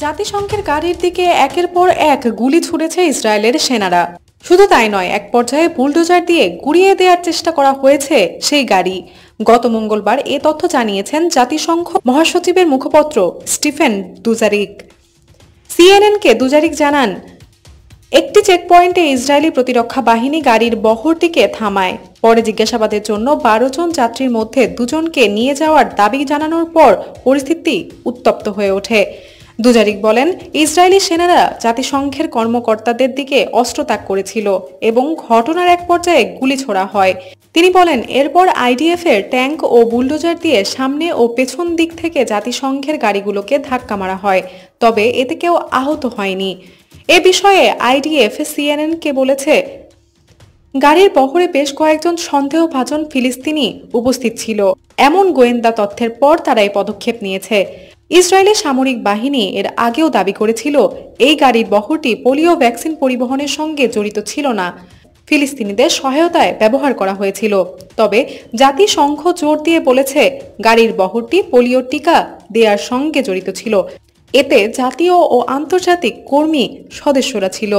জাতিসংঘের গাড়ির দিকে একের পর এক গুলি ছুড়েছে ইসরায়েলের সেনারা। শুধু তাই নয়, এক পর্যায়ে বুলডোজার দিয়ে গুড়িয়ে দেওয়ার চেষ্টা করা হয়েছে সেই গাড়ি। গত মঙ্গলবার এ তথ্য জানিয়েছেন জাতিসংঘ মহাসচিবের মুখপাত্র স্টিফেন দুজারিক। সিএনএনকে দুজারিক জানান, একটি চেকপয়েন্টে ইসরায়েলি প্রতিরক্ষা বাহিনী গাড়ির বহরটিকে থামায়। পরে জিজ্ঞাসাবাদের জন্য 12 জন যাত্রীর মধ্যে 2 জনকে নিয়ে যাওয়ার দাবি জানানোর পর পরিস্থিতি উত্তপ্ত হয়ে ওঠে। দুজারিক বলেন, ইসরায়েলি সেনারা জাতিসংঘের কর্মকর্তাদের দিকে অস্ত্রত্যাগ করেছিল এবং ঘটনার এক পর্যায়ে গুলি ছোড়া হয়। তিনি বলেন, এরপর আইডিএফ এর ট্যাঙ্ক ও বুলডোজার দিয়ে সামনে ও পেছন দিক থেকে জাতিসংঘের গাড়িগুলোকে ধাক্কা মারা হয়, তবে এতে কেউ আহত হয়নি। এ বিষয়ে আইডিএফ সিএনএনকে বলেছে, গাড়ির বহরে বেশ কয়েকজন সন্দেহভাজন ফিলিস্তিনি উপস্থিত ছিল। এমন গোয়েন্দা তথ্যের পর তারা এই পদক্ষেপ নিয়েছে। ইসরায়েলের সামরিক বাহিনী এর আগেও দাবি করেছিল এই গাড়ির বহরটি পোলিও ভ্যাকসিন পরিবহনের সঙ্গে জড়িত ছিল না, ফিলিস্তিনিদের সহায়তায় ব্যবহার করা হয়েছিল। তবে জাতিসংঘ জোর দিয়ে বলেছে গাড়ির বহরটি পোলিও টিকা দেওয়ার সঙ্গে জড়িত ছিল। এতে জাতীয় ও আন্তর্জাতিক কর্মী সদস্যরা ছিল।